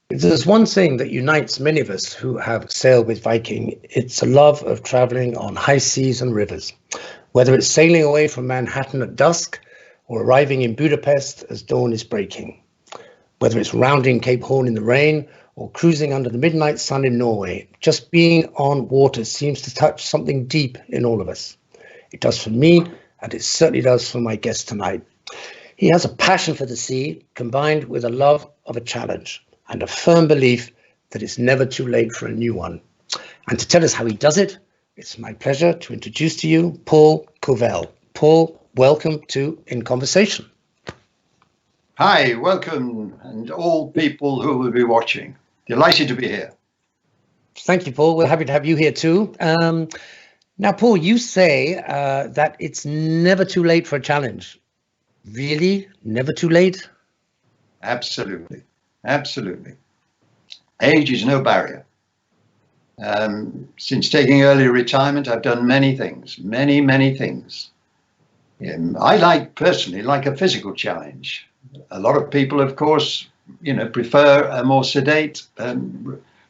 If there's one thing that unites many of us who have sailed with Viking, it's a love of traveling on high seas and rivers. Whether it's sailing away from Manhattan at dusk or arriving in Budapest as dawn is breaking. Whether it's rounding Cape Horn in the rain or cruising under the midnight sun in Norway, just being on water seems to touch something deep in all of us. It does for me, and it certainly does for my guest tonight. He has a passion for the sea, combined with a love of a challenge and a firm belief that it's never too late for a new one. And to tell us how he does it, it's my pleasure to introduce to you Paul Covell. Paul, welcome to In Conversation. Hi, welcome, and all people who will be watching. Delighted to be here. Thank you, Paul. We're happy to have you here too. Now, Paul, you say that it's never too late for a challenge. Really? Never too late? Absolutely. Absolutely. Age is no barrier. Since taking early retirement, I've done many things, many things. I personally like a physical challenge. A lot of people, of course, prefer a more sedate,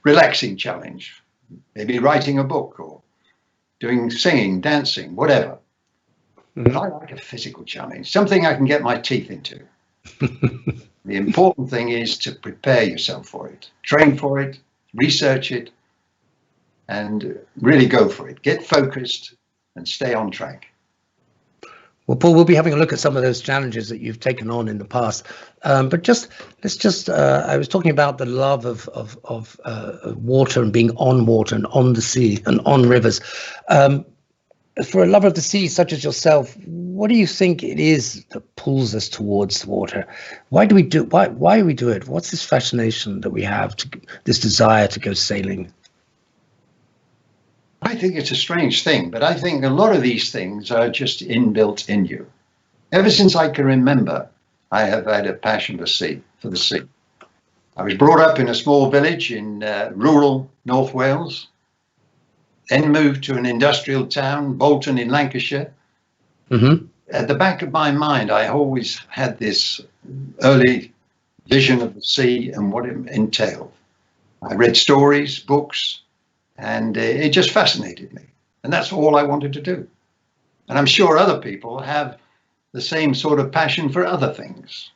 relaxing challenge. Maybe writing a book or doing singing, dancing, whatever. But I like a physical challenge, something I can get my teeth into. The important thing is to prepare yourself for it, train for it, research it, and really go for it. Get focused and stay on track. Well, Paul, we'll be having a look at some of those challenges that you've taken on in the past. But I was talking about the love of water and being on water and on the sea and on rivers. For a lover of the sea, such as yourself, what do you think it is that pulls us towards the water? Why do we do it? What's this fascination that we have, this desire to go sailing? I think it's a strange thing, but I think a lot of these things are just inbuilt in you. Ever since I can remember, I have had a passion for the sea. I was brought up in a small village in rural North Wales, then moved to an industrial town, Bolton in Lancashire. At the back of my mind, I always had this early vision of the sea and what it entailed. I read stories, books, and it just fascinated me. And that's all I wanted to do. And I'm sure other people have the same sort of passion for other things.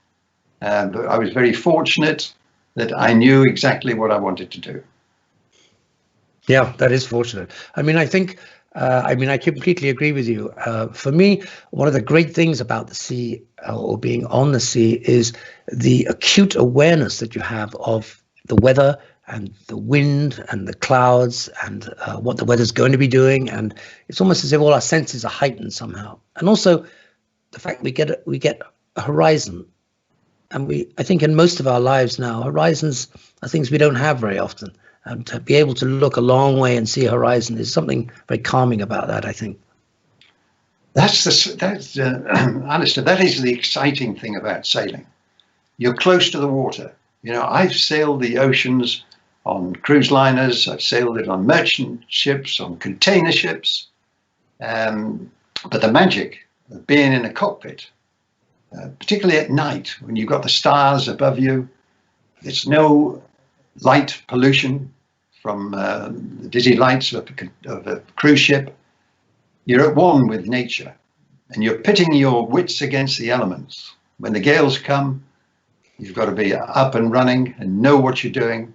But I was very fortunate that I knew exactly what I wanted to do. Yeah, that is fortunate. I mean, I completely agree with you. For me, one of the great things about the sea or being on the sea is the acute awareness that you have of the weather and the wind and the clouds and what the weather's going to be doing. And it's almost as if all our senses are heightened somehow. And also the fact we get a horizon. And I think in most of our lives now, horizons are things we don't have very often. And to be able to look a long way and see a horizon is something very calming about that, I think. Alastair, that is the exciting thing about sailing. You're close to the water. I've sailed the oceans on cruise liners. I've sailed it on merchant ships, on container ships. But the magic of being in a cockpit, particularly at night when you've got the stars above you, there's no light pollution from the dizzy lights of a cruise ship. You're at one with nature and you're pitting your wits against the elements. When the gales come, you've got to be up and running and know what you're doing.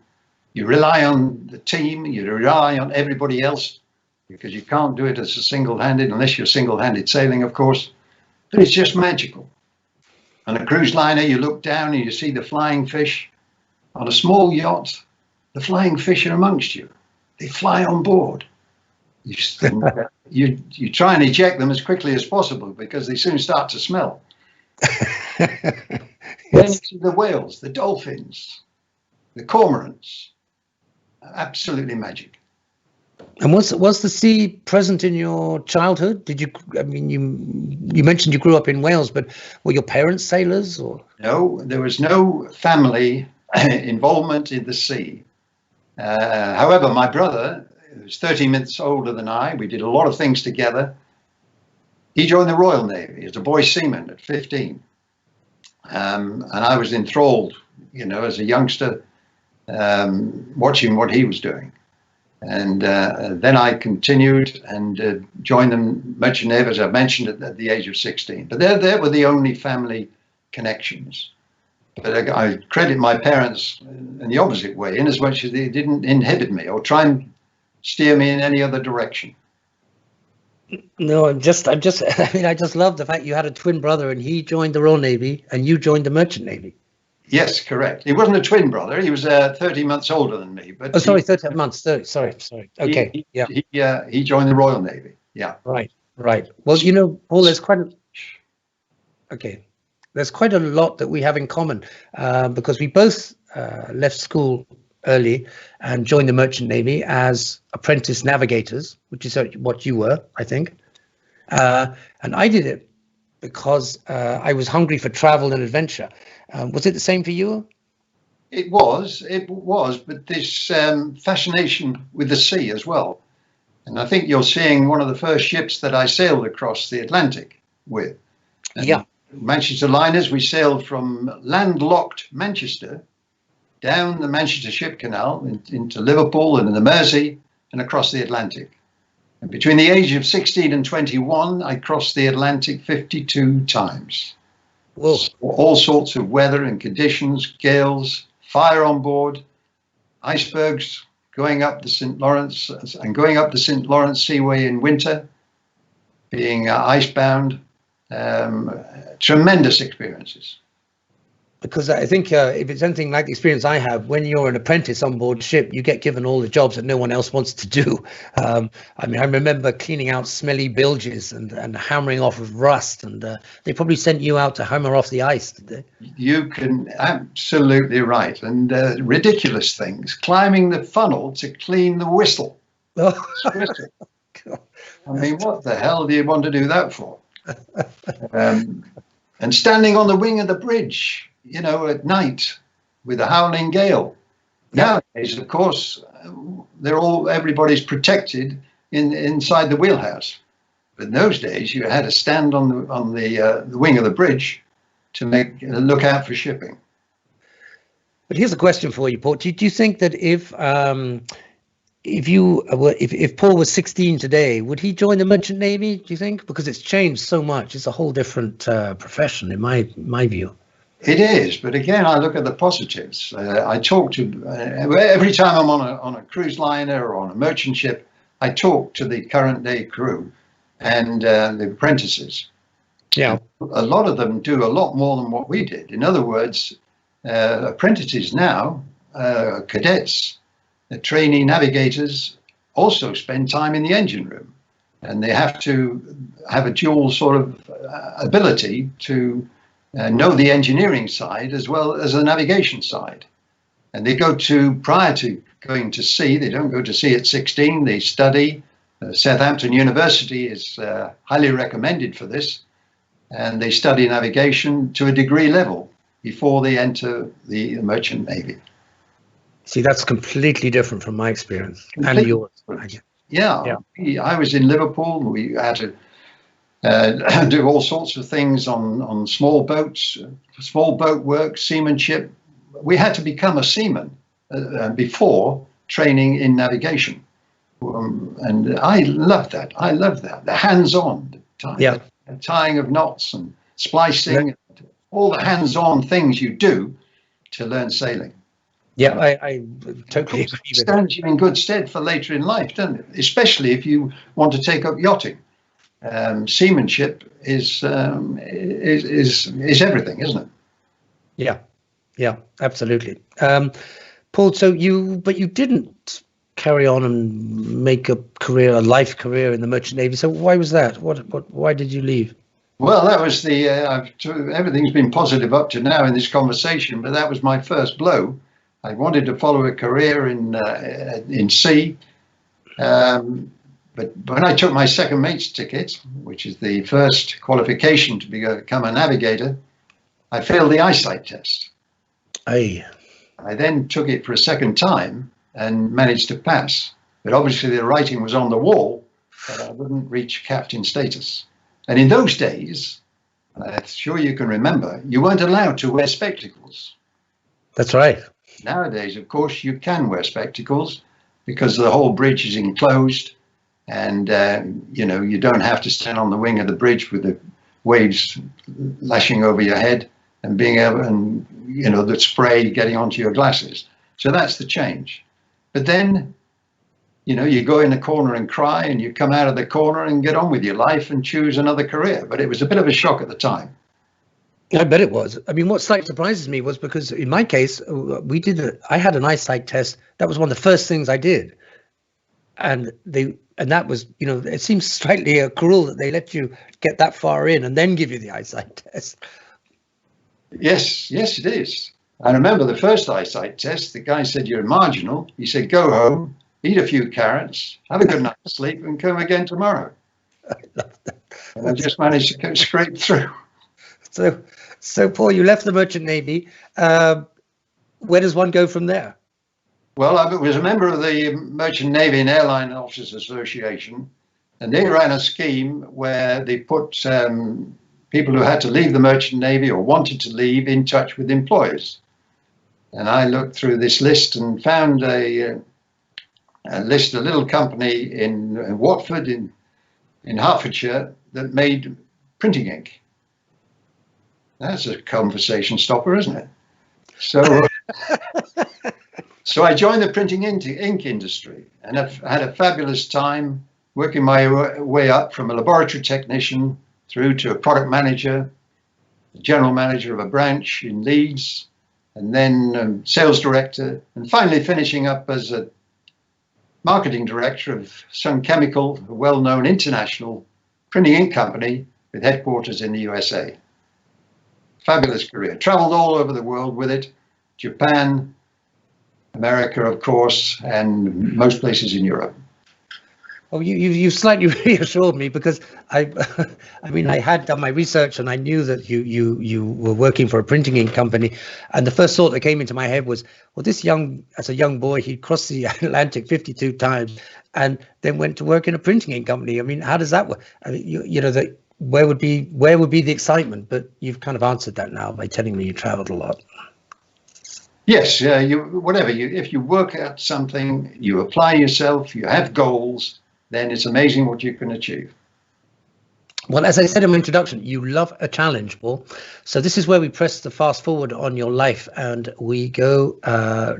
You rely on the team, you rely on everybody else because you can't do it as a single-handed, unless you're single-handed sailing, of course, but it's just magical. On a cruise liner, you look down and you see the flying fish. On a small yacht, the flying fish are amongst you. They fly on board. You try and eject them as quickly as possible because they soon start to smell. Then you see the whales, the dolphins, the cormorants. Absolutely magic. And was the sea present in your childhood? You mentioned you grew up in Wales, but were your parents sailors or? No, there was no family involvement in the sea. However, my brother, who was 13 months older than I, we did a lot of things together. He joined the Royal Navy as a boy seaman at 15. And I was enthralled, as a youngster watching what he was doing. And then I continued and joined the Merchant Navy, as I mentioned, at the age of 16. But they were the only family connections. But I credit my parents in the opposite way, in as much as they didn't inhibit me or try and steer me in any other direction. No, I just love the fact you had a twin brother and he joined the Royal Navy and you joined the Merchant Navy. Yes, correct. He wasn't a twin brother. He was 30 months older than me. But 30 months. Sorry. Okay. He joined the Royal Navy. Yeah. Right. Well, Paul, there's quite a lot that we have in common because we both left school early and joined the Merchant Navy as apprentice navigators, which is what you were, I think. And I did it because I was hungry for travel and adventure. Was it the same for you? It was, but this fascination with the sea as well. And I think you're seeing one of the first ships that I sailed across the Atlantic with. And Manchester liners, we sailed from landlocked Manchester down the Manchester Ship Canal into Liverpool and the Mersey and across the Atlantic. And between the age of 16 and 21, I crossed the Atlantic 52 times. Whoa. All sorts of weather and conditions, gales, fire on board, icebergs going up the St. Lawrence and going up the St. Lawrence Seaway in winter, being icebound, tremendous experiences. Because I think if it's anything like the experience I have, when you're an apprentice on board ship, you get given all the jobs that no one else wants to do. I remember cleaning out smelly bilges and hammering off of rust, and they probably sent you out to hammer off the ice, did they? You can absolutely right. And ridiculous things, climbing the funnel to clean the whistle. Oh. I mean, what the hell do you want to do that for? And standing on the wing of the bridge, at night with a howling gale. Nowadays, of course, everybody's protected inside the wheelhouse. But in those days, you had to stand on the wing of the bridge to look out for shipping. But here's a question for you, Paul. Do you think that if Paul was 16 today, would he join the Merchant Navy, do you think? Because it's changed so much. It's a whole different profession, in my view. It is, but again, I look at the positives. I talk to every time I'm on a cruise liner or on a merchant ship, I talk to the current day crew and the apprentices. Yeah, a lot of them do a lot more than what we did. In other words, apprentices now, cadets, trainee navigators, also spend time in the engine room, and they have to have a dual sort of ability to know the engineering side as well as the navigation side. And they prior to going to sea, they don't go to sea at 16, they study. Southampton University is highly recommended for this, and they study navigation to a degree level before they enter the Merchant Navy. See, that's completely different from my experience and yours. Yeah. I was in Liverpool. We had to do all sorts of things on small boats, small boat work, seamanship. We had to become a seaman before training in navigation. And I love that. The hands-on, the tying of knots and splicing, all the hands-on things you do to learn sailing. Yeah, I totally agree with that. It stands you in good stead for later in life, doesn't it? Especially if you want to take up yachting. Seamanship is everything, isn't it? Yeah, absolutely. Paul, so you didn't carry on and make a life career in the Merchant Navy. So why was that? Why did you leave? Well, that was everything's been positive up to now in this conversation, but that was my first blow. I wanted to follow a career in sea, but when I took my second mate's ticket, which is the first qualification to become a navigator, I failed the eyesight test. I then took it for a second time and managed to pass, but obviously the writing was on the wall that I wouldn't reach captain status. And in those days, I'm sure you can remember, you weren't allowed to wear spectacles. That's right. Nowadays, of course, you can wear spectacles because the whole bridge is enclosed, and you don't have to stand on the wing of the bridge with the waves lashing over your head and being able, and the spray getting onto your glasses. So that's the change. But then, you go in the corner and cry, and you come out of the corner and get on with your life and choose another career. But it was a bit of a shock at the time. I bet it was. I mean, what slightly surprises me was because in my case, I had an eyesight test. That was one of the first things I did. And that was, it seems slightly cruel that they let you get that far in and then give you the eyesight test. Yes, it is. I remember the first eyesight test, the guy said, "You're marginal." He said, "Go home, eat a few carrots, have a good night's sleep, and come again tomorrow." I love that. And I just managed to go straight through. So Paul, you left the Merchant Navy. Where does one go from there? Well, I was a member of the Merchant Navy and Airline Officers Association, and they ran a scheme where they put people who had to leave the Merchant Navy or wanted to leave in touch with employers. And I looked through this list and found a little company in Watford in Hertfordshire that made printing ink. That's a conversation stopper, isn't it? So I joined the printing ink industry, and I've had a fabulous time working my way up from a laboratory technician through to a product manager, general manager of a branch in Leeds, and then sales director, and finally finishing up as a marketing director of Sun Chemical, a well-known international printing ink company with headquarters in the USA. Fabulous career. Traveled all over the world with it, Japan, America, of course, and most places in Europe. Oh, you slightly reassured me, because I had done my research and I knew that you were working for a printing ink company, and the first thought that came into my head was, well, as a young boy, he crossed the Atlantic 52 times and then went to work in a printing ink company. I mean, how does that work? I mean, where would be the excitement? But you've kind of answered that now by telling me you traveled a lot. Yes, if you work at something, you apply yourself, you have goals, then it's amazing what you can achieve. Well, as I said in my introduction, you love a challenge, Paul. So this is where we press the fast forward on your life, and we go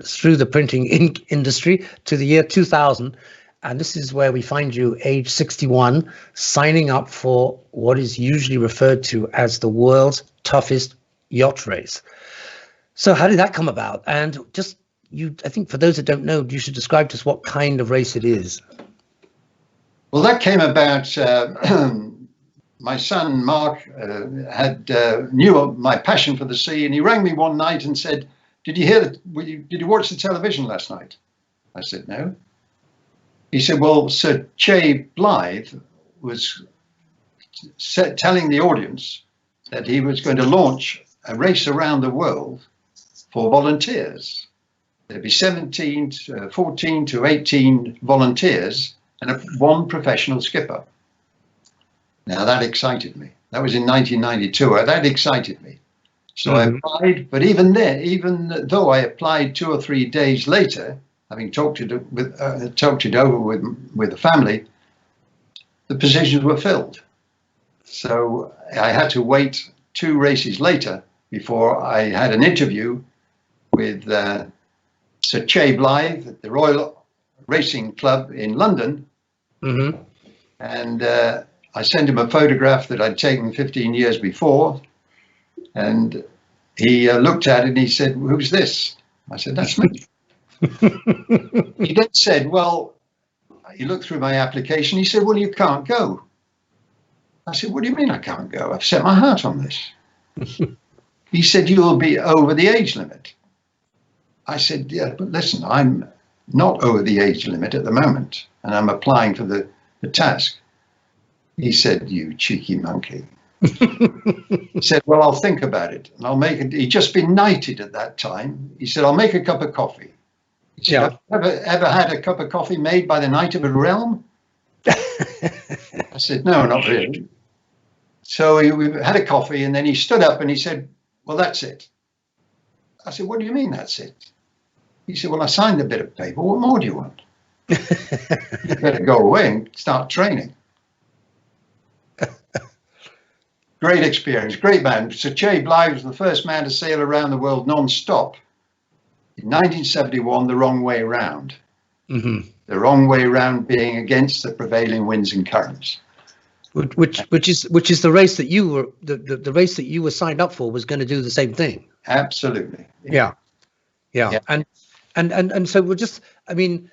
through the printing ink industry to the year 2000. And this is where we find you age 61, signing up for what is usually referred to as the world's toughest yacht race. So how did that come about? And I think for those that don't know, you should describe to us what kind of race it is. Well, that came about, my son, Mark, knew my passion for the sea, and he rang me one night and said, did you watch the television last night? I said, no. He said, well, Sir Che Blythe was telling the audience that he was going to launch a race around the world for volunteers. There'd be 14 to 18 volunteers and one professional skipper. Now that excited me. That was in 1992. That excited me. So I applied, but even though I applied 2 or 3 days later, having talked it over with the family, the positions were filled. So I had to wait 2 races later before I had an interview with Sir Che Blythe at the Royal Racing Club in London. Mm-hmm. And I sent him a photograph that I'd taken 15 years before. And he looked at it and he said, who's this? I said, that's me. He then said, well, he looked through my application. He said, well, you can't go. I said, what do you mean I can't go? I've set my heart on this. He said, you'll be over the age limit. I said, yeah, but listen, I'm not over the age limit at the moment, and I'm applying for the task. He said, you cheeky monkey. He said, well, I'll think about it, and I'll make it. He'd just been knighted at that time. He said, I'll make a cup of coffee. He said, yeah. Have you ever had a cup of coffee made by the knight of a realm? I said, no, not really. So we had a coffee, and then he stood up and he said, well, that's it. I said, what do you mean that's it? He said, well, I signed a bit of paper. What more do you want? You better go away and start training. Great experience, great man. Sir Che Bly was the first man to sail around the world non-stop. In 1971, the wrong way round. Mm-hmm. The wrong way round being against the prevailing winds and currents. Which is the race that you were the race that you were signed up for was going to do the same thing. Absolutely. Yeah. And so we're just, I mean,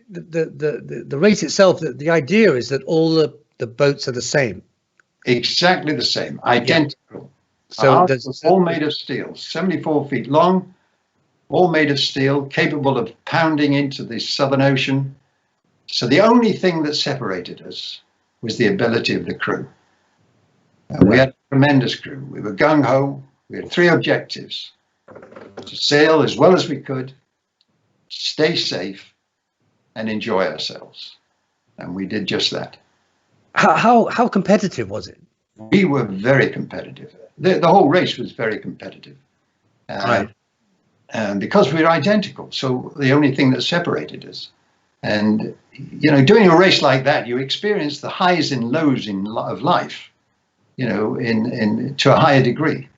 the race itself, the idea is that all the boats are the same. Exactly the same, identical. So all made of steel, 74 feet long, all made of steel, capable of pounding into the Southern Ocean. So the only thing that separated us was the ability of the crew. We had a tremendous crew. We were gung-ho. We had 3 objectives: to sail as well as we could, stay safe, and enjoy ourselves. And we did just that. How competitive was it? We were very competitive. The whole race was very competitive. Right. And because we were identical, so the only thing that separated us. And, you know, doing a race like that, you experience the highs and lows of life, you know, to a higher degree.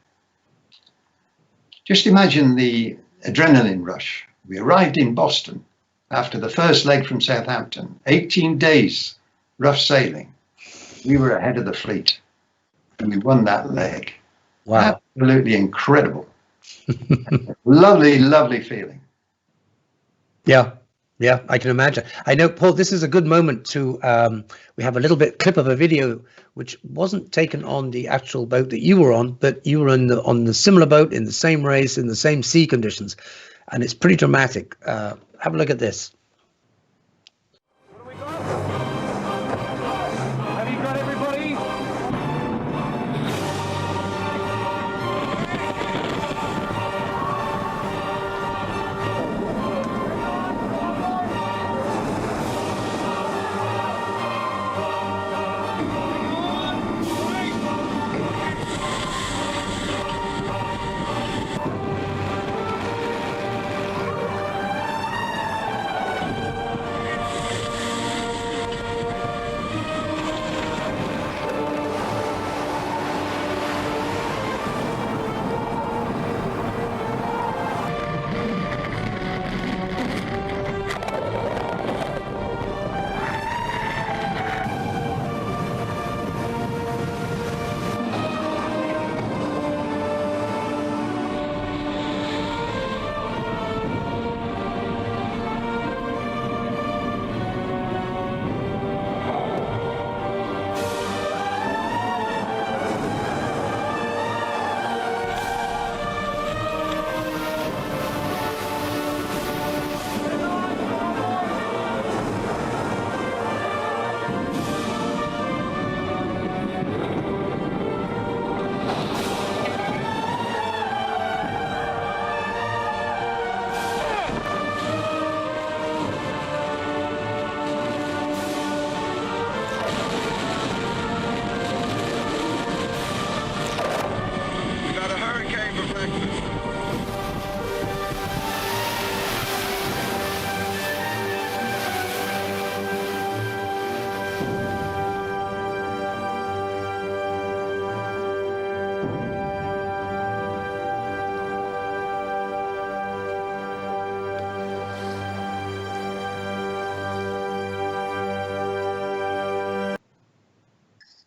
Just imagine the adrenaline rush. We arrived in Boston after the first leg from Southampton, 18 days rough sailing. We were ahead of the fleet, and we won that leg. Wow. Absolutely incredible. Lovely, lovely feeling. Yeah, I can imagine. I know, Paul, this is a good moment to, we have a little clip of a video which wasn't taken on the actual boat that you were on, but you were on the similar boat in the same race, in the same sea conditions, and it's pretty dramatic. Have a look at this.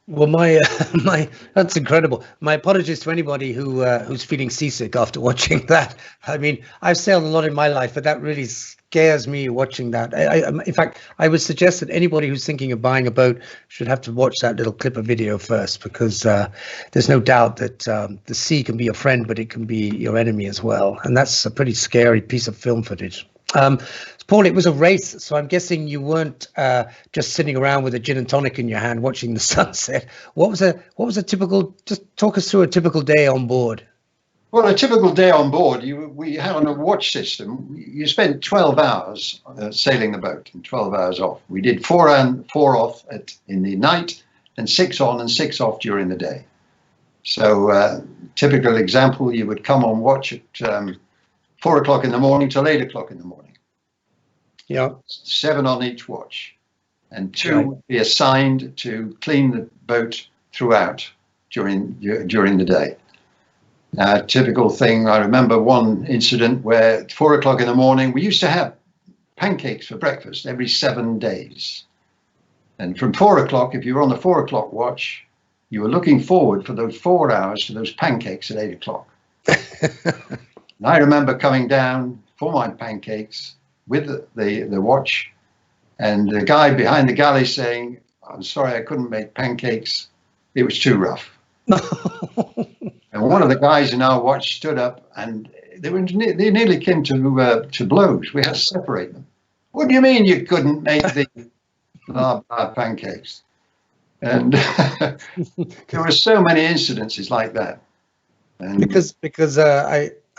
Well, that's incredible. My apologies to anybody who's feeling seasick after watching that. I mean, I've sailed a lot in my life, but that really scares me watching that. In fact, I would suggest that anybody who's thinking of buying a boat should have to watch that little clip of video first, because there's no doubt that the sea can be your friend, but it can be your enemy as well. And that's a pretty scary piece of film footage. Paul, it was a race, so I'm guessing you weren't just sitting around with a gin and tonic in your hand watching the sunset. What was a typical? Just talk us through a typical day on board. Well, a typical day on board, we had on a watch system. You spent 12 hours sailing the boat and 12 hours off. We did 4 on, 4 off in the night, and 6 on and 6 off during the day. So, typical example, you would come on watch at 4 o'clock in the morning till 8 o'clock in the morning. Yeah. 7 on each watch. And 2 Right. would be assigned to clean the boat throughout during the day. Typical thing, I remember one incident where at 4 o'clock in the morning, we used to have pancakes for breakfast every 7 days. And from 4 o'clock, if you were on the 4 o'clock watch, you were looking forward for those 4 hours to those pancakes at 8 o'clock. And I remember coming down for my pancakes with the watch, and the guy behind the galley saying, "I'm sorry, I couldn't make pancakes. It was too rough." And one of the guys in our watch stood up, and they nearly came to blows. We had to separate them. "What do you mean you couldn't make the pancakes?" And there were so many incidences like that. And because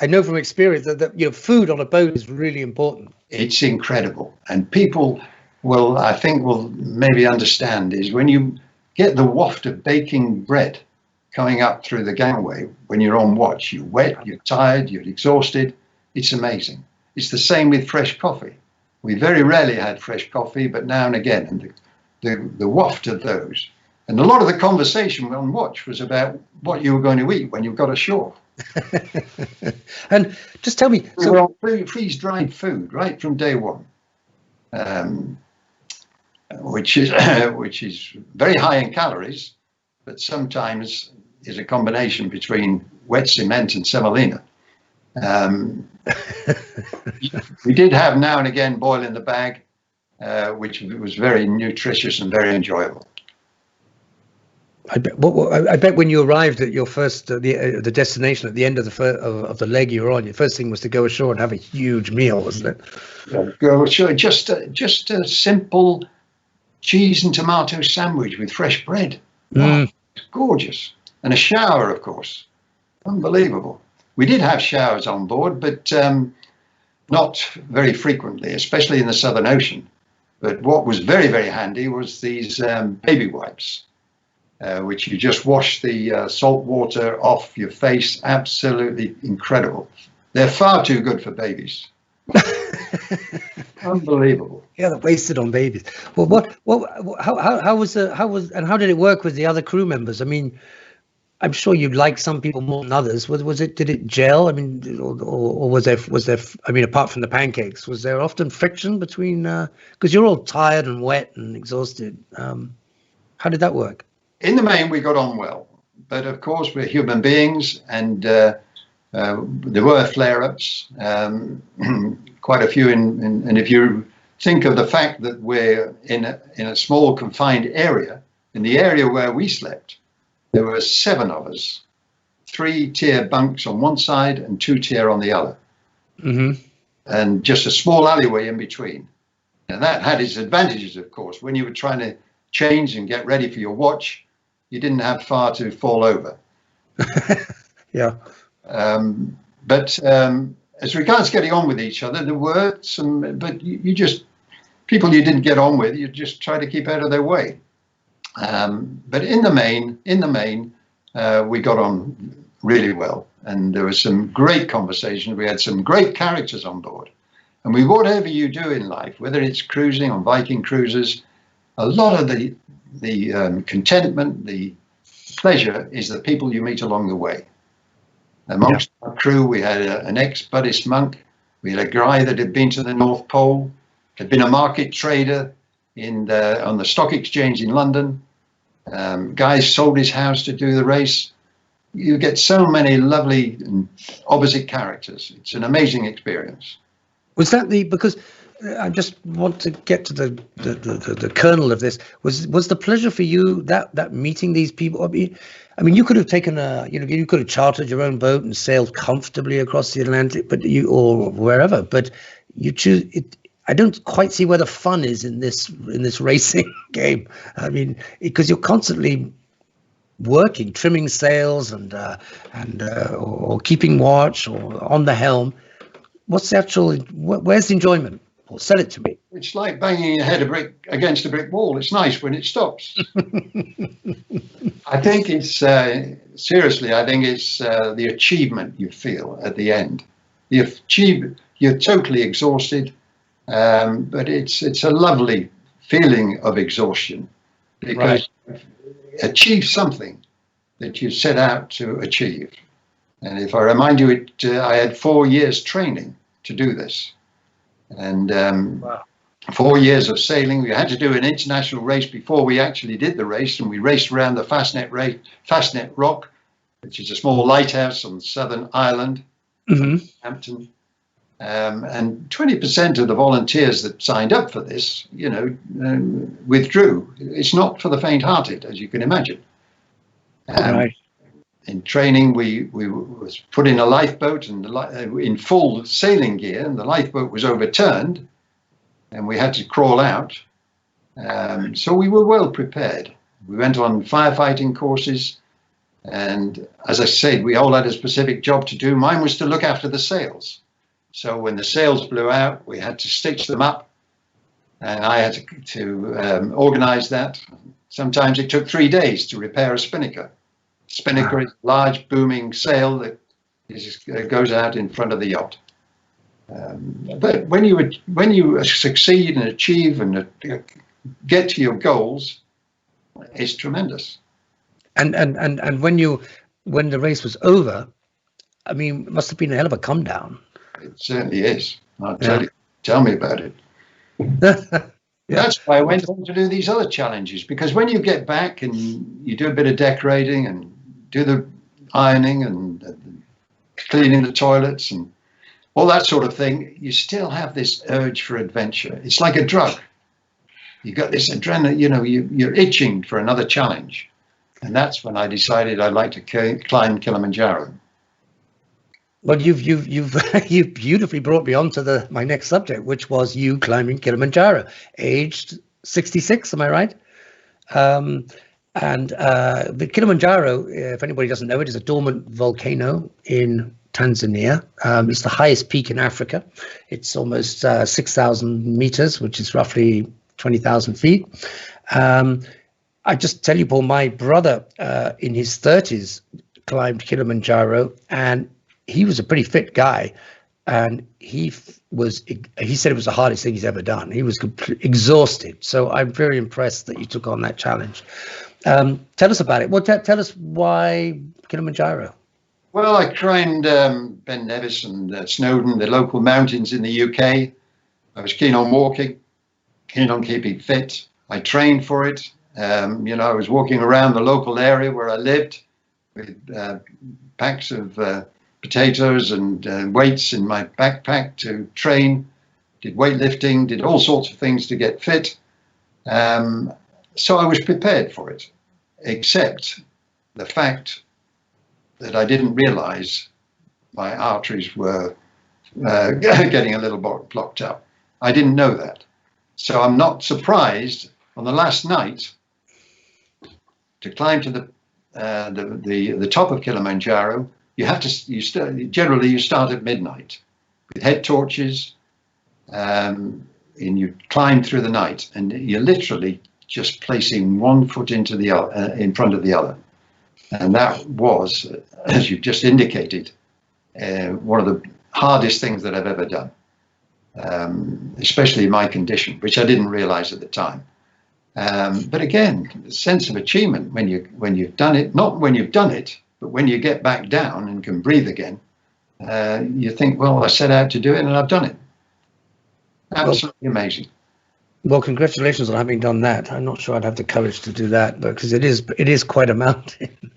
I know from experience that food on a boat is really important. it's incredible, and people will maybe understand is when you get the waft of baking bread coming up through the gangway when you're on watch. You're wet, you're tired, you're exhausted. It's amazing. It's the same with fresh coffee. We very rarely had fresh coffee, but now and again, and the waft of those. And a lot of the conversation on watch was about what you were going to eat when you got ashore. And just tell me, we were on freeze-dried food right from day one, which is very high in calories, but sometimes is a combination between wet cement and semolina. We did have now and again boil in the bag, which was very nutritious and very enjoyable. I bet when you arrived at your first the destination at the end of the leg you were on, your first thing was to go ashore and have a huge meal, wasn't it? Go ashore, just a simple cheese and tomato sandwich with fresh bread. Oh, it's gorgeous. And a shower, of course. Unbelievable. We did have showers on board, but not very frequently, especially in the Southern Ocean. But what was very, very handy was these baby wipes, which you just wash the salt water off your face. Absolutely incredible. They're far too good for babies. Unbelievable. Yeah, they're wasted on babies. Well, how did it work with the other crew members? I mean, I'm sure you like some people more than others. Did it gel? I mean, or was there? I mean, apart from the pancakes, was there often friction between? Because you're all tired and wet and exhausted. How did that work? In the main, we got on well, but of course we're human beings, and there were flare-ups, quite a few. And if you think of the fact that we're in a small confined area, in the area where we slept, there were 7 of us, 3-tier bunks on one side and 2-tier on the other, and just a small alleyway in between. And that had its advantages, of course. When you were trying to change and get ready for your watch, you didn't have far to fall over. Yeah. But as regards getting on with each other, there were some, but you just, people you didn't get on with, you just try to keep out of their way. But in the main, we got on really well, and there was some great conversations. We had some great characters on board, and whatever you do in life, whether it's cruising on Viking cruises, a lot of the contentment, the pleasure is the people you meet along the way. Amongst our crew, we had an ex-Buddhist monk. We had a guy that had been to the North Pole, had been a market trader on the stock exchange in London. Guys sold his house to do the race. You get so many lovely and opposite characters. It's an amazing experience. Was that because I just want to get to the kernel of this. Was the pleasure for you that meeting these people? I mean, you could have taken you could have chartered your own boat and sailed comfortably across the Atlantic, or wherever. But you choose it. I don't quite see where the fun is in this racing game. I mean, because you're constantly working, trimming sails or keeping watch or on the helm. What's the actual? Where's the enjoyment? Or sell it to me. It's like banging your head against a brick wall. It's nice when it stops. I think it's seriously. I think it's the achievement you feel at the end. you're totally exhausted, but it's a lovely feeling of exhaustion because you achieve something that you set out to achieve. And if I remind you, I had 4 years training to do this. And 4 years of sailing. We had to do an international race before we actually did the race, and we raced around the Fastnet Rock, which is a small lighthouse on Southern Ireland, Hampton. And 20% of the volunteers that signed up for this, withdrew. It's not for the faint-hearted, as you can imagine. In training, we was put in a lifeboat and in full sailing gear, and the lifeboat was overturned, and we had to crawl out. So we were well prepared. We went on firefighting courses, and as I said, we all had a specific job to do. Mine was to look after the sails. So when the sails blew out, we had to stitch them up, and I had to organize that. Sometimes it took 3 days to repair a spinnaker. Spinnaker is a large booming sail that goes out in front of the yacht. But when you succeed and achieve and get to your goals, it's tremendous. And when the race was over, I mean, it must have been a hell of a come down. It certainly is. I'll tell you. Tell me about it. That's why I went on to do these other challenges, because when you get back and you do a bit of decorating and do the ironing and cleaning the toilets and all that sort of thing, you still have this urge for adventure. It's like a drug. You got this adrenaline, you're itching for another challenge. And that's when I decided I'd like to climb Kilimanjaro. Well, you've beautifully brought me on to my next subject, which was you climbing Kilimanjaro, aged 66, am I right? And the Kilimanjaro, if anybody doesn't know it, is a dormant volcano in Tanzania. It's the highest peak in Africa. It's almost 6,000 meters, which is roughly 20,000 feet. I just tell you, Paul, my brother in his 30s climbed Kilimanjaro, and he was a pretty fit guy, and he said it was the hardest thing he's ever done. He was exhausted. So I'm very impressed that you took on that challenge. Tell us about it. Well, tell us why Kilimanjaro. Well, I climbed Ben Nevis and Snowdon, the local mountains in the UK. I was keen on walking, keen on keeping fit. I trained for it. I was walking around the local area where I lived with packs of potatoes and weights in my backpack to train, did weightlifting, did all sorts of things to get fit. So I was prepared for it, except the fact that I didn't realize my arteries were getting a little blocked up. I didn't know that. So I'm not surprised on the last night to climb to the top of Kilimanjaro. Generally you start at midnight with head torches, and you climb through the night, and you're literally just placing one foot into the other, in front of the other. And that was, as you've just indicated, one of the hardest things that I've ever done, especially in my condition, which I didn't realize at the time. But again, the sense of achievement when you've done it, not when you've done it, but when you get back down and can breathe again, you think, well, I set out to do it and I've done it. Absolutely amazing. Well, congratulations on having done that. I'm not sure I'd have the courage to do that, because it is quite a mountain.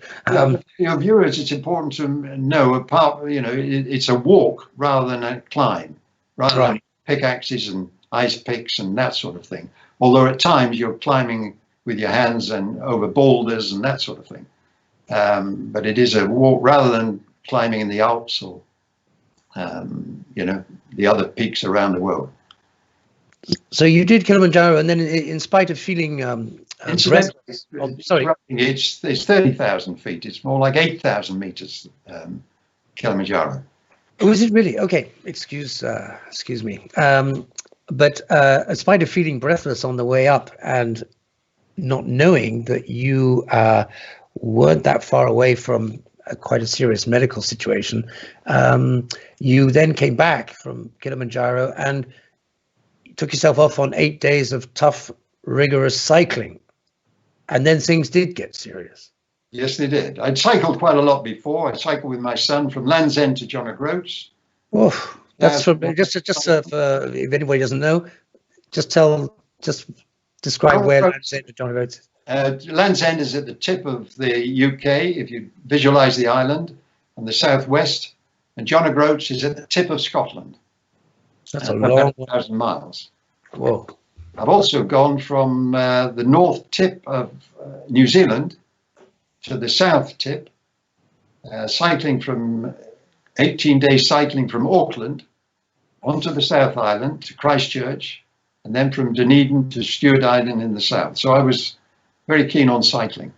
Your viewers, it's important to know, it's a walk rather than a climb, rather than pickaxes and ice picks and that sort of thing. Although at times you're climbing with your hands and over boulders and that sort of thing. But it is a walk rather than climbing in the Alps or, the other peaks around the world. So you did Kilimanjaro, and then in spite of feeling it's 30,000 feet. It's more like 8,000 meters, Kilimanjaro. Oh, is it really? Okay, excuse me. But in spite of feeling breathless on the way up and not knowing that you weren't that far away from quite a serious medical situation. You then came back from Kilimanjaro and took yourself off on 8 days of tough, rigorous cycling. And then things did get serious. Yes, they did. I'd cycled quite a lot before. I cycled with my son from Land's End to John O'Groats. Oh, that's for if anybody doesn't know, just describe where Land's End to John O'Groats is. Land's End is at the tip of the UK, if you visualize the island, on the southwest, and John O'Groats is at the tip of Scotland. That's a long 1,000 miles. Whoa. I've also gone from the north tip of New Zealand to the south tip, cycling from 18 days cycling from Auckland onto the South Island to Christchurch, and then from Dunedin to Stewart Island in the south. So I was very keen on cycling.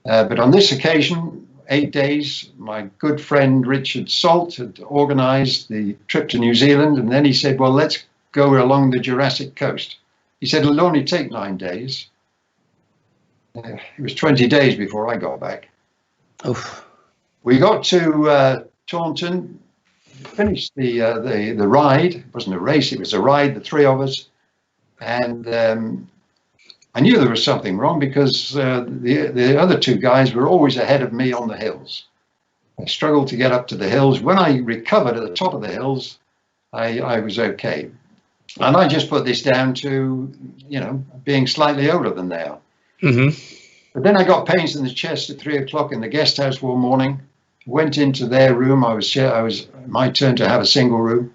But on this occasion, 8 days, my good friend Richard Salt had organized the trip to New Zealand, and then he said, well, let's go along the Jurassic coast. He said, it'll only take 9 days. It was 20 days before I got back. Oof. We got to Taunton, finished the ride. It wasn't a race, it was a ride, the three of us. And I knew there was something wrong because the other two guys were always ahead of me on the hills. I struggled to get up to the hills. When I recovered at the top of the hills, I was okay. And I just put this down to, being slightly older than they are. Mm-hmm. But then I got pains in the chest at 3 o'clock in the guest house one morning. Went into their room. I was my turn to have a single room.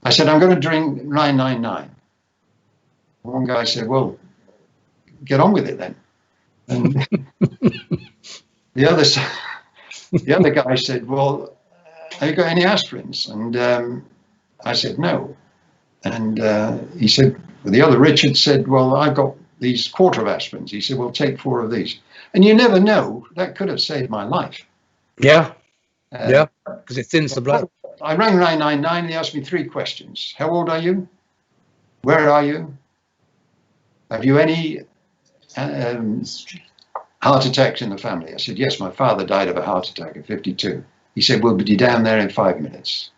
I said, I'm going to drink 999. One guy said, well, get on with it then. And the other guy said, well, have you got any aspirins? And I said, no. And he said, the other Richard said, well, I've got these quarter of aspirins. He said, well, take 4 of these. And you never know, that could have saved my life. Yeah. Yeah, because it thins the blood. I rang 999. They asked me 3 questions. How old are you? Where are you? Have you any heart attacks in the family? I said, yes, my father died of a heart attack at 52. He said, we'll be down there in 5 minutes.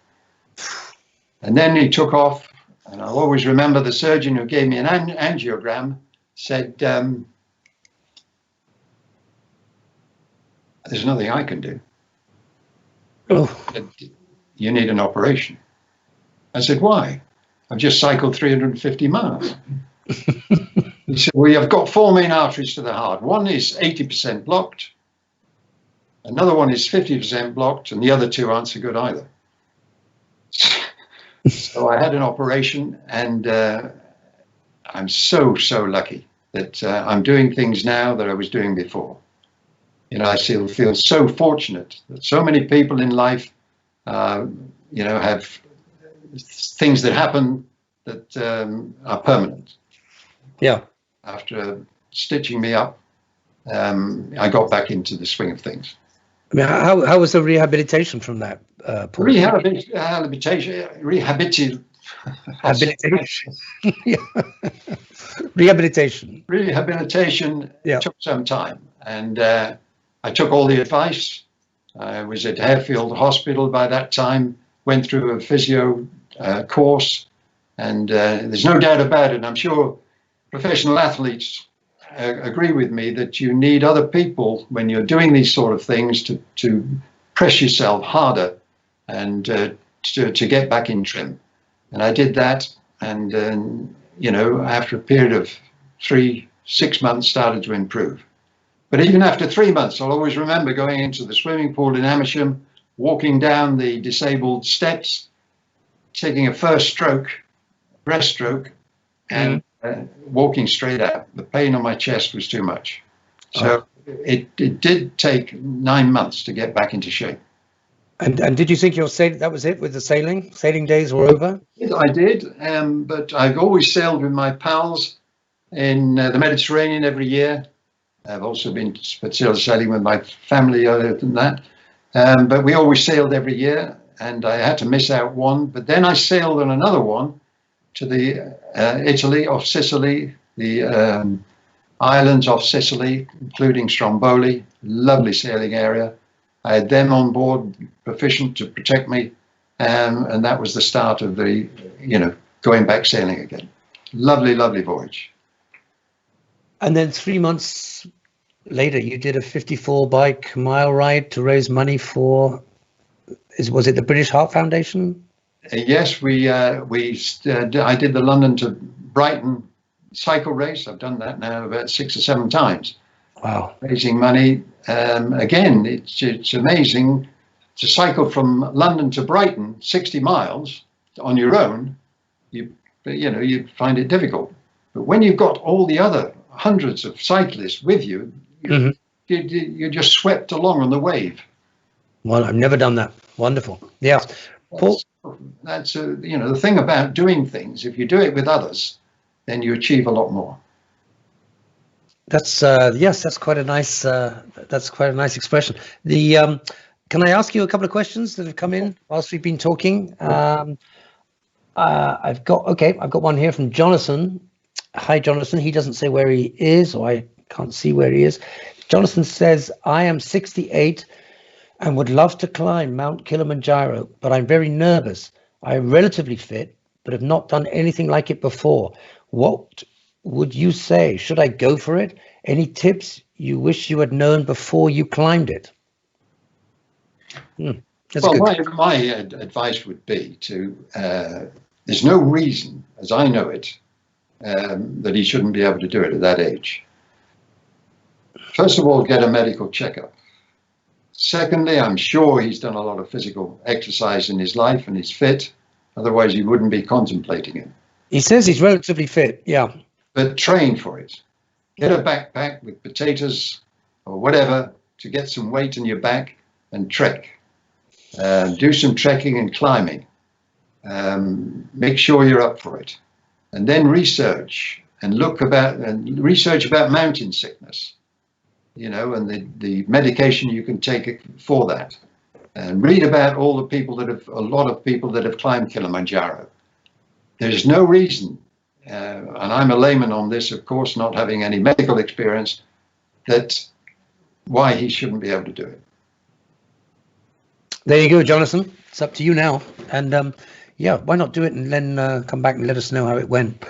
And then he took off. And I'll always remember the surgeon who gave me an angiogram said, there's nothing I can do. Oh. You need an operation. I said, why? I've just cycled 350 miles. He said, well, you've got 4 main arteries to the heart. One is 80% blocked. Another one is 50% blocked, and the other 2 aren't so good either. So I had an operation, and I'm so lucky that I'm doing things now that I was doing before. I still feel so fortunate that so many people in life, have things that happen that are permanent. Yeah. After stitching me up, I got back into the swing of things. I mean, how was the rehabilitation from that? Paul? Rehabilitation. Rehabilitation took some time, and I took all the advice. I was at Harefield Hospital by that time, went through a physio course, and there's no doubt about it. I'm sure professional athletes agree with me that you need other people when you're doing these sort of things to press yourself harder and to get back in trim. And I did that, and after a period of 6 months, started to improve. But even after 3 months, I'll always remember going into the swimming pool in Amersham, walking down the disabled steps, taking a first breaststroke, and walking straight out. The pain on my chest was too much. So it did take 9 months to get back into shape. And did you think that was it with the sailing? Sailing days were over? I did, but I've always sailed with my pals in the Mediterranean every year. I've also been sailing with my family other than that. But we always sailed every year, and I had to miss out one. But then I sailed on another one to the Italy, off Sicily, the islands off Sicily, including Stromboli, lovely sailing area. I had them on board, proficient to protect me, and that was the start of the, going back sailing again. Lovely, lovely voyage. And then 3 months later, you did a 54 bike mile ride to raise money for, was it the British Heart Foundation? Yes, I did the London to Brighton cycle race. I've done that now about 6 or 7 times. Wow. Raising money. Again, it's amazing to cycle from London to Brighton, 60 miles on your own. You find it difficult. But when you've got all the other hundreds of cyclists with you, you're just swept along on the wave. Well, I've never done that. Wonderful. Yeah. Paul? That's the thing about doing things. If you do it with others, then you achieve a lot more. That's yes, that's quite a nice expression. Can I ask you a couple of questions that have come in whilst we've been talking? I've got one here from Jonathan. Hi, Jonathan. He doesn't say where he is, or I can't see where he is. Jonathan says, I am 68 and would love to climb Mount Kilimanjaro, but I'm very nervous. I am relatively fit, but have not done anything like it before. What would you say? Should I go for it? Any tips you wish you had known before you climbed it? My advice would be to, there's no reason, as I know it, that he shouldn't be able to do it at that age. First of all, get a medical checkup. Secondly, I'm sure he's done a lot of physical exercise in his life and he's fit. Otherwise, he wouldn't be contemplating it. He says he's relatively fit, yeah. But train for it. Get a backpack with potatoes or whatever to get some weight in your back and trek. Do some trekking and climbing. Make sure you're up for it. And then research about mountain sickness, and the medication you can take for that. And read about a lot of people that have climbed Kilimanjaro. There's no reason, and I'm a layman on this, of course, not having any medical experience, why he shouldn't be able to do it. There you go, Jonathan. It's up to you now. And why not do it and then come back and let us know how it went.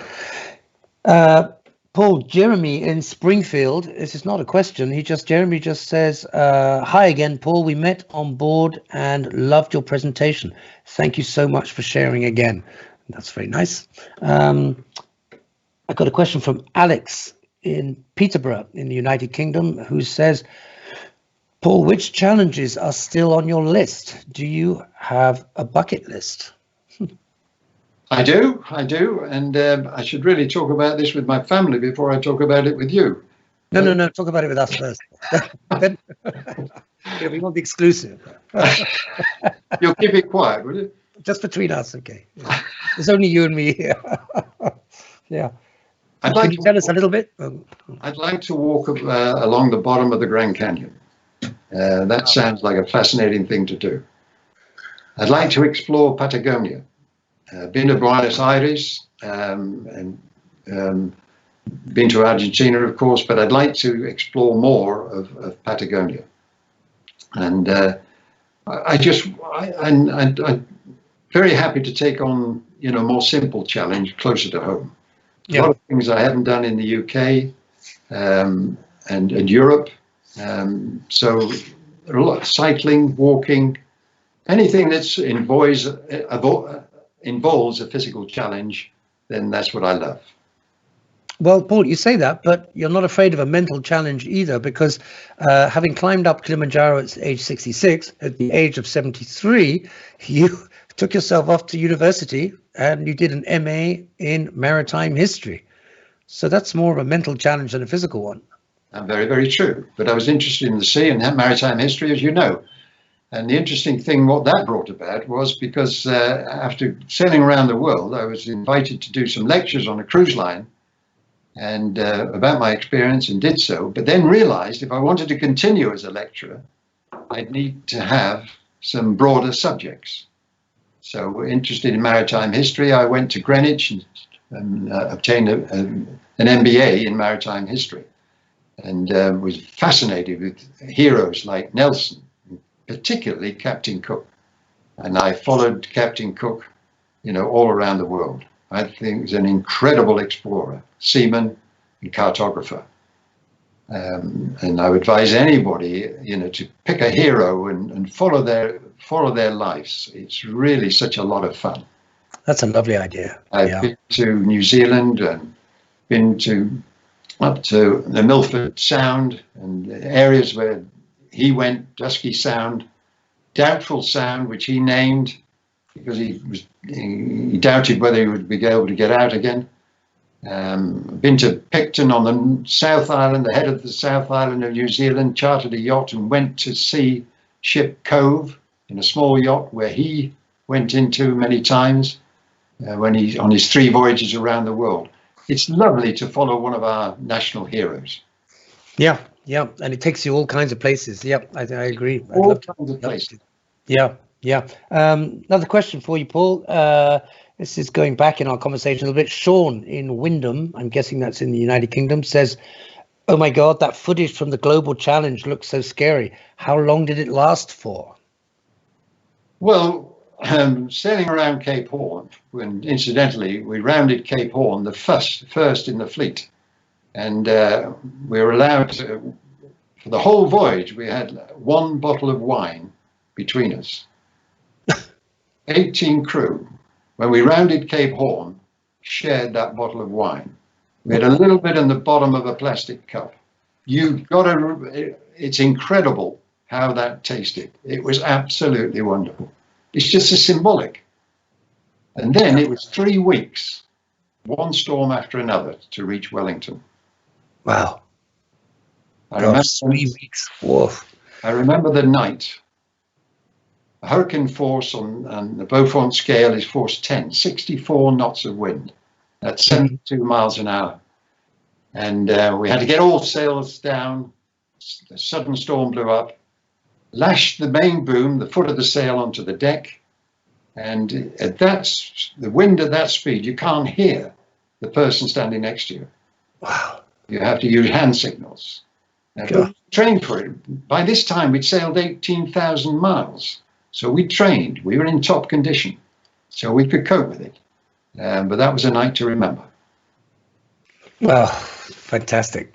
Paul, Jeremy in Springfield, this is not a question. Jeremy just says, hi again, Paul. We met on board and loved your presentation. Thank you so much for sharing again. That's very nice. I got a question from Alex in Peterborough in the United Kingdom, who says, Paul, which challenges are still on your list? Do you have a bucket list? I do, and I should really talk about this with my family before I talk about it with you. No, talk about it with us first. We want the exclusive. You'll keep it quiet, will you? Just between us, okay. Yeah. There's only you and me here. Yeah. Can you tell us a little bit? I'd like to walk along the bottom of the Grand Canyon. That sounds like a fascinating thing to do. I'd like to explore Patagonia. Been to Buenos Aires and been to Argentina, of course, but I'd like to explore more of Patagonia. And I'm very happy to take on, a more simple challenge closer to home. Yeah. A lot of things I haven't done in the UK and Europe. So a lot of cycling, walking, anything that involves a physical challenge, then that's what I love. Well, Paul, you say that, but you're not afraid of a mental challenge either, because having climbed up Kilimanjaro at age 66, at the age of 73, you took yourself off to university and you did an MA in maritime history. So that's more of a mental challenge than a physical one. Very, very true. But I was interested in the sea and maritime history, as you know. And the interesting thing, what that brought about was because after sailing around the world, I was invited to do some lectures on a cruise line and about my experience, and did so, but then realized if I wanted to continue as a lecturer, I'd need to have some broader subjects. So interested in maritime history, I went to Greenwich and obtained an MBA in maritime history, and was fascinated with heroes like Nelson, particularly Captain Cook. And I followed Captain Cook, all around the world. I think he's an incredible explorer, seaman, and cartographer. And I would advise anybody, to pick a hero and follow their lives. It's really such a lot of fun. That's a lovely idea. I've been to New Zealand and been up to the Milford Sound and areas where he went, Dusky Sound, Doubtful Sound, which he named because he doubted whether he would be able to get out again. Been to Picton on the South Island, the head of the South Island of New Zealand, chartered a yacht and went to see Ship Cove in a small yacht where he went into many times when on his 3 voyages around the world. It's lovely to follow one of our national heroes. Yeah, and it takes you all kinds of places. I agree. All kinds of places. Yeah. Another question for you, Paul. This is going back in our conversation a little bit. Sean in Wyndham, I'm guessing that's in the United Kingdom, says, "Oh my God, that footage from the Global Challenge looks so scary. How long did it last for?" Well, sailing around Cape Horn, when incidentally we rounded Cape Horn, the first in the fleet, and we were allowed to, for the whole voyage, we had 1 bottle of wine between us. 18 crew, when we rounded Cape Horn, shared that bottle of wine. We had a little bit in the bottom of a plastic cup. It's incredible how that tasted. It was absolutely wonderful. It's just a symbolic. And then it was 3 weeks, 1 storm after another to reach Wellington. Wow. I remember 3 weeks. Whoa. I remember the night. A hurricane force on the Beaufort scale is force 10, 64 knots of wind. That's 72 miles an hour. And we had to get all sails down. A sudden storm blew up, lashed the main boom, the foot of the sail, onto the deck. And the wind at that speed, you can't hear the person standing next to you. Wow. You have to use hand signals. Now, train for it. By this time, we'd sailed 18,000 miles. So we trained. We were in top condition. So we could cope with it. But that was a night to remember. Well, fantastic.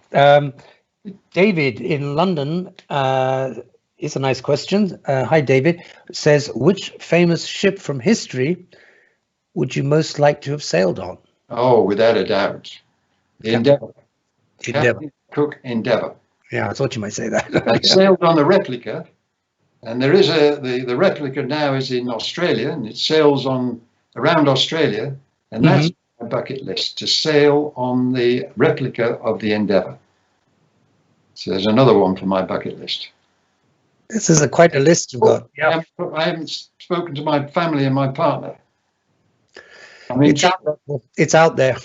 David in London is a nice question. Hi, David. Says, which famous ship from history would you most like to have sailed on? Oh, without a doubt. The Endeavour. Endeavour. Cook Endeavour. Yeah, I thought you might say that. I sailed on the replica, and there is the replica now is in Australia, and it sails around Australia, and that's my bucket list, to sail on the replica of the Endeavour. So there's another one for my bucket list. This is quite a list you've got. Yeah. I haven't spoken to my family and my partner. I mean, it's out there.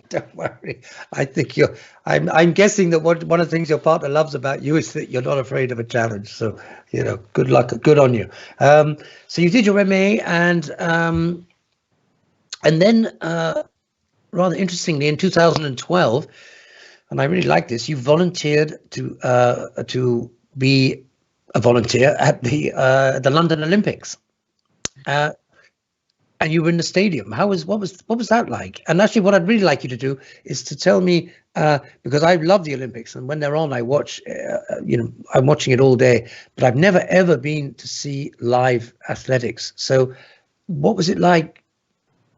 Don't worry. I think I'm guessing that one of the things your partner loves about you is that you're not afraid of a challenge. So, good luck, good on you. So you did your MA, and then rather interestingly, in 2012, and I really like this, you volunteered to be a volunteer at the London Olympics. And you were in the stadium. What was that like? And actually, what I'd really like you to do is to tell me, because I love the Olympics, and when they're on, I watch. I'm watching it all day. But I've never ever been to see live athletics. So, what was it like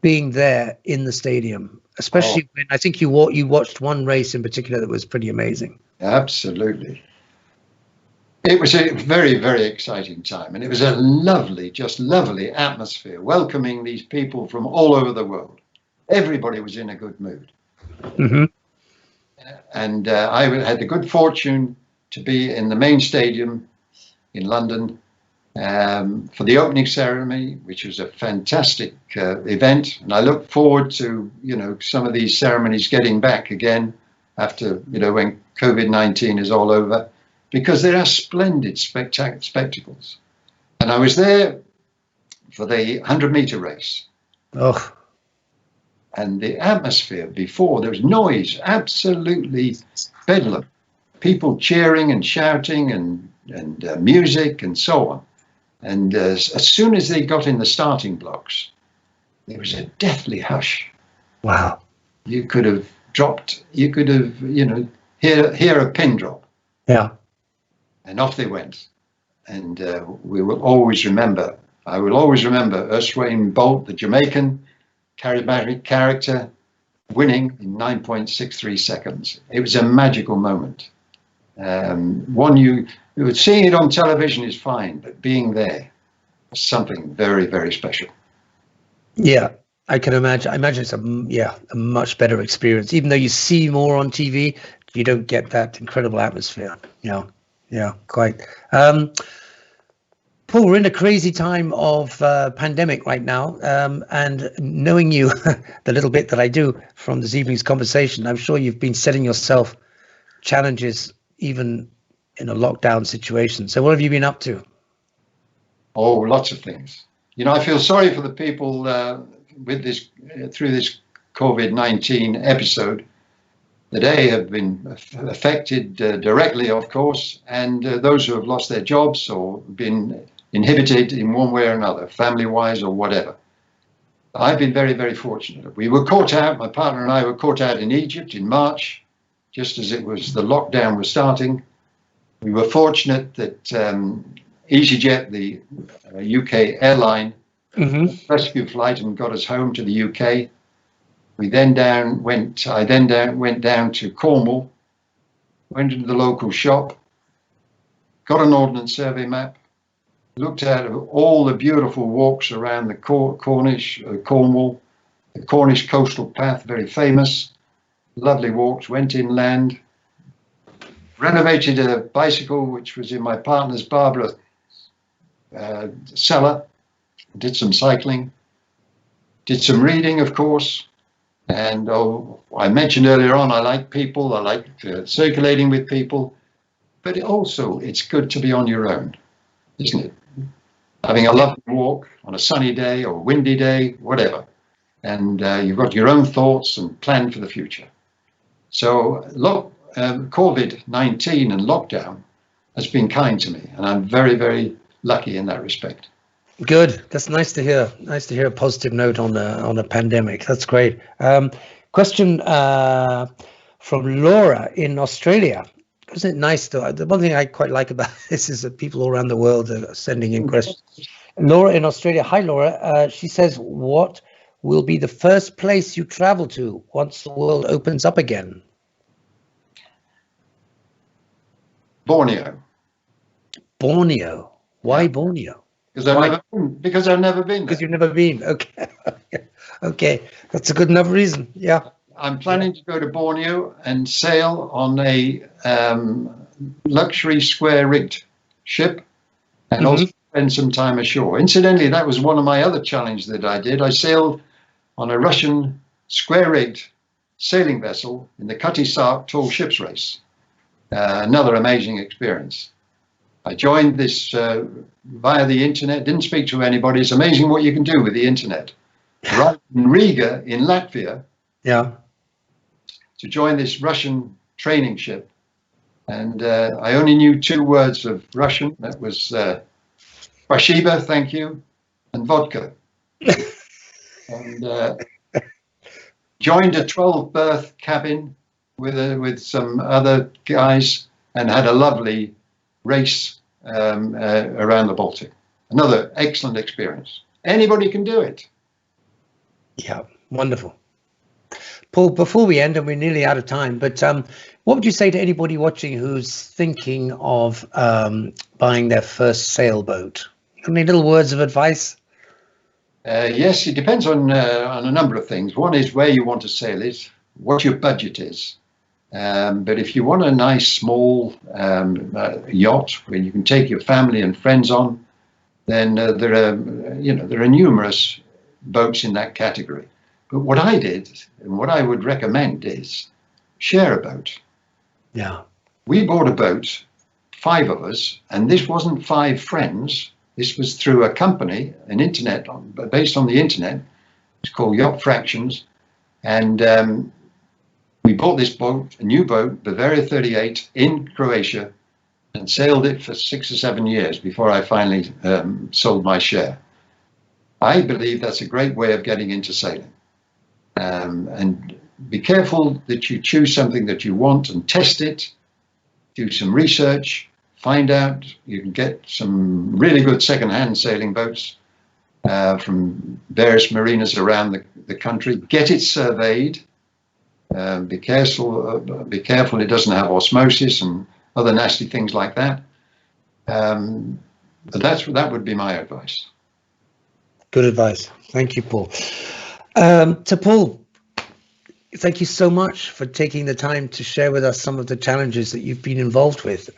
being there in the stadium? Especially when I think you watched one race in particular that was pretty amazing. Absolutely. It was a very, very exciting time, and it was a lovely, just lovely atmosphere, welcoming these people from all over the world. Everybody was in a good mood. And I had the good fortune to be in the main stadium in London for the opening ceremony, which was a fantastic event. And I look forward to, some of these ceremonies getting back again after, when COVID-19 is all over, because they are splendid spectacles. And I was there for the 100-meter race. Oh. And the atmosphere before, there was noise, absolutely bedlam. People cheering and shouting and, music and so on. And as soon as they got in the starting blocks, there was a deathly hush. Wow. You could have dropped, you could have, hear a pin drop. Yeah. And off they went. And we will always remember, I will always remember Usain Bolt, the Jamaican, charismatic character, winning in 9.63 seconds. It was a magical moment. Seeing it on television is fine, but being there was something very, very special. Yeah, I can imagine. I imagine it's a much better experience. Even though you see more on TV, you don't get that incredible atmosphere. Yeah, quite. Paul, we're in a crazy time of pandemic right now, and knowing you, the little bit that I do from this evening's conversation, I'm sure you've been setting yourself challenges even in a lockdown situation. So what have you been up to? Oh, lots of things. I feel sorry for the people with this through this COVID-19 episode. They have been affected directly, of course, and those who have lost their jobs or been inhibited in one way or another, family-wise or whatever. I've been very, very fortunate. We were caught out, my partner and I were caught out in Egypt in March, just as the lockdown was starting. We were fortunate that EasyJet, the UK airline, rescue flight and got us home to the UK. I then went down to Cornwall, went into the local shop, got an Ordnance Survey map, looked at all the beautiful walks around the Cornwall, the Cornish coastal path, very famous, lovely walks, went inland, renovated a bicycle which was in my partner's Barbara cellar, did some cycling, did some reading, of course. And I mentioned earlier on, I like people, I like circulating with people, but it's good to be on your own, isn't it? Having a lovely walk on a sunny day or windy day, whatever. And you've got your own thoughts and plan for the future. So COVID-19 and lockdown has been kind to me, and I'm very, very lucky in that respect. Good. That's nice to hear. Nice to hear a positive note on a pandemic. That's great. Question from Laura in Australia. Isn't it nice though? The one thing I quite like about this is that people all around the world are sending in questions. Laura in Australia. Hi, Laura. She says, what will be the first place you travel to once the world opens up again? Borneo. Borneo. Why Borneo? Because I've never been. Because you've never been. Okay. Okay. That's a good enough reason. Yeah. I'm planning to go to Borneo and sail on a luxury square-rigged ship and also spend some time ashore. Incidentally, that was one of my other challenges that I did. I sailed on a Russian square-rigged sailing vessel in the Cutty Sark tall ships race. Another amazing experience. I joined this via the internet, didn't speak to anybody. It's amazing what you can do with the internet. Right in Riga, in Latvia, to join this Russian training ship. And I only knew 2 words of Russian. That was spasibo, thank you, and vodka. And joined a 12-berth cabin with some other guys and had a lovely race around the Baltic. Another excellent experience. Anybody can do it. Yeah, wonderful. Paul, before we end, and we're nearly out of time, but what would you say to anybody watching who's thinking of buying their first sailboat? Any little words of advice? Yes, it depends on a number of things. One is where you want to sail it, what your budget is. But if you want a nice small yacht where you can take your family and friends on, then there are numerous boats in that category. But what I did and what I would recommend is share a boat. Yeah. We bought a boat, 5 of us, and this wasn't 5 friends. This was through a company, based on the internet. It's called Yacht Fractions. And we bought this boat, a new boat, Bavaria 38, in Croatia, and sailed it for 6 or 7 years before I finally sold my share. I believe that's a great way of getting into sailing. And be careful that you choose something that you want and test it, do some research, find out. You can get some really good second-hand sailing boats from various marinas around the country. Get it surveyed. Be careful it doesn't have osmosis and other nasty things like that. But that would be my advice. Good advice. Thank you, Paul. To Paul, thank you so much for taking the time to share with us some of the challenges that you've been involved with.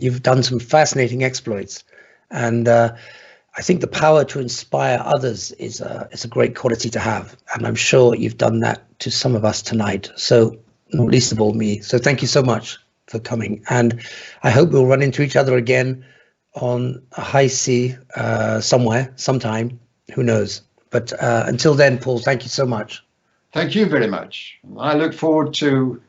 You've done some fascinating exploits, and I think the power to inspire others is a great quality to have, and I'm sure you've done that to some of us tonight. So, not least of all me. So thank you so much for coming, and I hope we'll run into each other again on a high sea somewhere, sometime. Who knows? But until then, Paul, thank you so much. Thank you very much. I look forward to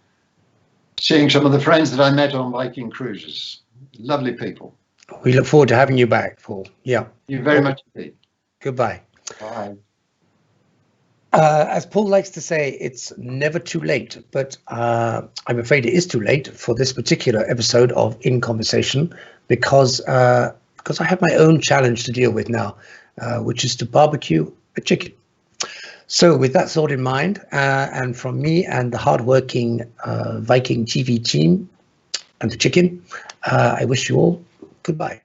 seeing some of the friends that I met on Viking cruises. Lovely people. We look forward to having you back, Paul. Yeah. Thank you very much indeed. Goodbye. Bye. As Paul likes to say, it's never too late, but I'm afraid it is too late for this particular episode of In Conversation because I have my own challenge to deal with now, which is to barbecue a chicken. So with that thought in mind, and from me and the hardworking Viking TV team and the chicken, I wish you all goodbye.